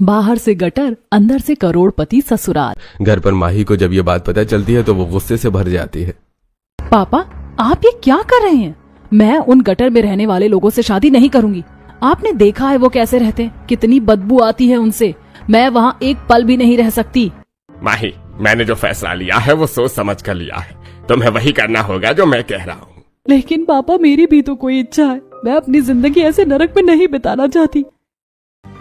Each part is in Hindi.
बाहर से गटर, अंदर से करोड़पति ससुराल। घर पर माही को जब ये बात पता चलती है तो वो गुस्से से भर जाती है। पापा, आप ये क्या कर रहे हैं? मैं उन गटर में रहने वाले लोगों से शादी नहीं करूंगी। आपने देखा है वो कैसे रहते हैं, कितनी बदबू आती है उनसे। मैं वहाँ एक पल भी नहीं रह सकती। माही, मैंने जो फैसला लिया है वो सोच समझ कर लिया है। तुम्हें वही करना होगा जो मैं कह रहा हूँ। लेकिन पापा, मेरी भी तो कोई इच्छा है। मैं अपनी जिंदगी ऐसे नरक में नहीं बिताना चाहती।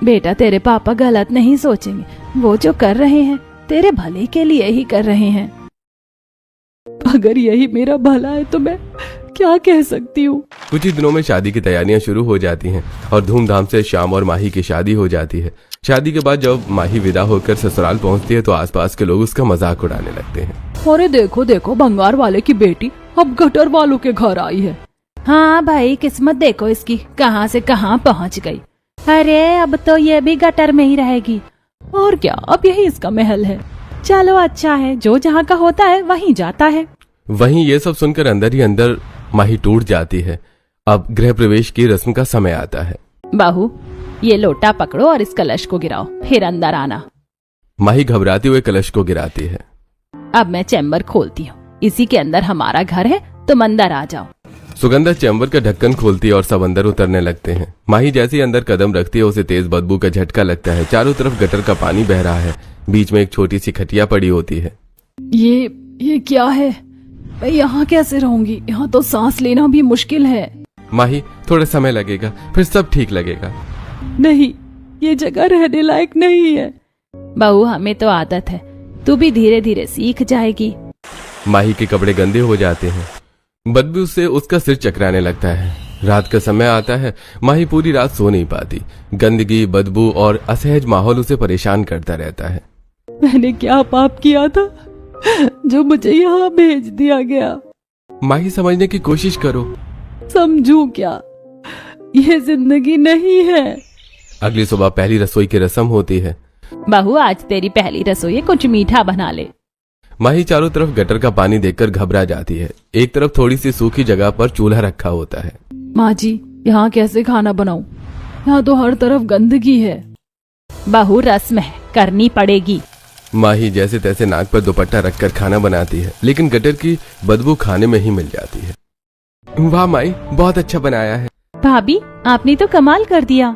बेटा, तेरे पापा गलत नहीं सोचेंगे। वो जो कर रहे हैं तेरे भले के लिए ही कर रहे हैं। अगर यही मेरा भला है तो मैं क्या कह सकती हूँ। कुछ ही दिनों में शादी की तैयारियां शुरू हो जाती हैं और धूमधाम से श्याम और माही की शादी हो जाती है। शादी के बाद जब माही विदा होकर ससुराल पहुंचती है तो आसपास के लोग उसका मजाक उड़ाने लगते हैं। अरे देखो देखो, भंगार वाले की बेटी अब गटर वालों के घर आई है। हाँ भाई, किस्मत देखो इसकी कहाँ से कहाँ पहुँच गई। अरे अब तो ये भी गटर में ही रहेगी। और क्या, अब यही इसका महल है। चलो अच्छा है, जो जहाँ का होता है वहीं जाता है। वहीं ये सब सुनकर अंदर ही अंदर माही टूट जाती है। अब गृह प्रवेश की रस्म का समय आता है। बहू, ये लोटा पकड़ो और इस कलश को गिराओ, फिर अंदर आना। माही घबराते हुए कलश को गिराती है। अब मैं चैम्बर खोलती हूँ। इसी के अंदर हमारा घर है, तुम अंदर आ जाओ। सुगंधा चैम्बर का ढक्कन खोलती है और सब अंदर उतरने लगते हैं। माही जैसे ही अंदर कदम रखती है उसे तेज बदबू का झटका लगता है। चारों तरफ गटर का पानी बह रहा है। बीच में एक छोटी सी खटिया पड़ी होती है। ये क्या है? मैं यहाँ कैसे रहूंगी? यहाँ तो सांस लेना भी मुश्किल है। माही, थोड़ा समय लगेगा, फिर सब ठीक लगेगा। नहीं, ये जगह रहने लायक नहीं है। बहू, हमें तो आदत है, तू भी धीरे धीरे सीख जाएगी। माही के कपड़े गंदे हो जाते हैं। बदबू से उसका सिर चकराने लगता है। रात का समय आता है। माही पूरी रात सो नहीं पाती। गंदगी, बदबू और असहज माहौल उसे परेशान करता रहता है। मैंने क्या पाप किया था जो मुझे यहाँ भेज दिया गया? माही, समझने की कोशिश करो। समझूं क्या? ये जिंदगी नहीं है। अगली सुबह पहली रसोई की रस्म होती है। बहू, आज तेरी पहली रसोई है, कुछ मीठा बना ले। माही चारों तरफ गटर का पानी देखकर घबरा जाती है। एक तरफ थोड़ी सी सूखी जगह पर चूल्हा रखा होता है। माँ जी, यहाँ कैसे खाना बनाऊं? यहाँ तो हर तरफ गंदगी है। बहू, रस्म है, करनी पड़ेगी। माही जैसे तैसे नाक पर दुपट्टा रखकर खाना बनाती है, लेकिन गटर की बदबू खाने में ही मिल जाती है। वाह माही, बहुत अच्छा बनाया है। भाभी, आपने तो कमाल कर दिया।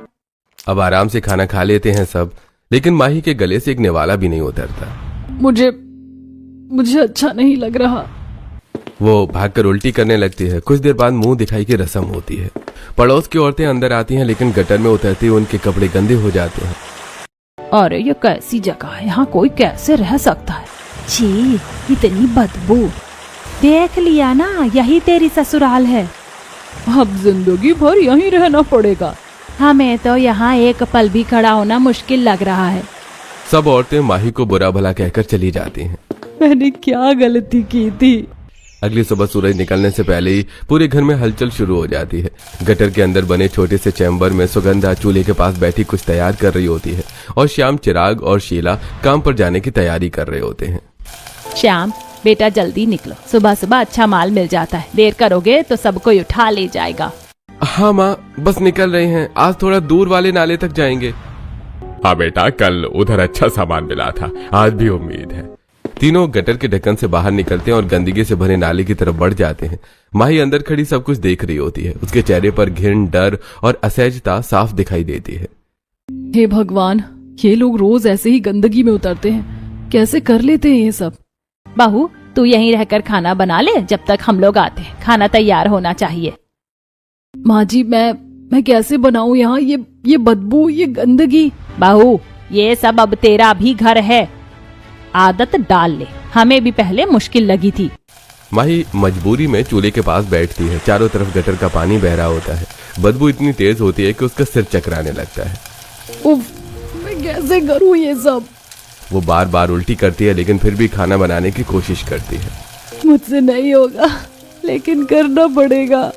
अब आराम से खाना खा लेते हैं सब, लेकिन माही के गले से एक निवाला भी नहीं उतरता। मुझे अच्छा नहीं लग रहा। वो भागकर उल्टी करने लगती है। कुछ देर बाद मुंह दिखाई की रस्म होती है। पड़ोस की औरतें अंदर आती हैं, लेकिन गटर में उतरते हुए उनके कपड़े गंदे हो जाते हैं। अरे ये कैसी जगह है? यहाँ कोई कैसे रह सकता है? छी, इतनी बदबू। देख लिया ना, यही तेरी ससुराल है। अब जिंदगी भर यहीं रहना पड़ेगा। हमें तो यहाँ एक पल भी खड़ा होना मुश्किल लग रहा है। सब औरतें माही को बुरा भला कहकर चली जाती हैं। मैंने क्या गलती की थी? अगली सुबह सूरज निकलने से पहले ही पूरे घर में हलचल शुरू हो जाती है। गटर के अंदर बने छोटे से चैम्बर में सुगंधा चूल्हे के पास बैठी कुछ तैयार कर रही होती है और श्याम, चिराग और शीला काम पर जाने की तैयारी कर रहे होते हैं। श्याम बेटा, जल्दी निकलो, सुबह सुबह अच्छा माल मिल जाता है। देर करोगे तो सब कोई उठा ले जाएगा। हाँ माँ, बस निकल रहे हैं। आज थोड़ा दूर वाले नाले तक जाएंगे। हाँ बेटा, कल उधर अच्छा सामान मिला था, आज भी उम्मीद है। तीनों गटर के ढक्कन से बाहर निकलते हैं और गंदगी से भरे नाले की तरफ बढ़ जाते हैं। माही अंदर खड़ी सब कुछ देख रही होती है। उसके चेहरे पर घिन, डर और असहजता साफ दिखाई देती है। हे भगवान, ये लोग रोज ऐसे ही गंदगी में उतरते हैं, कैसे कर लेते हैं ये सब? बहू, तू यहीं रहकर खाना बना ले जब तक हम लोग आते हैं। खाना तैयार होना चाहिए। माँ जी, मैं कैसे बनाऊं यहाँ? ये बदबू, ये गंदगी। बहू, ये सब अब तेरा भी घर है, आदत डाल ले। हमें भी पहले मुश्किल लगी थी। माही मजबूरी में चूल्हे के पास बैठती है। चारों तरफ गटर का पानी बह रहा होता है। बदबू इतनी तेज होती है कि उसका सिर चकराने लगता है। उफ, मैं कैसे करूं ये सब? वो बार बार उल्टी करती है, लेकिन फिर भी खाना बनाने की कोशिश करती है। मुझसे नहीं होगा, लेकिन करना पड़ेगा।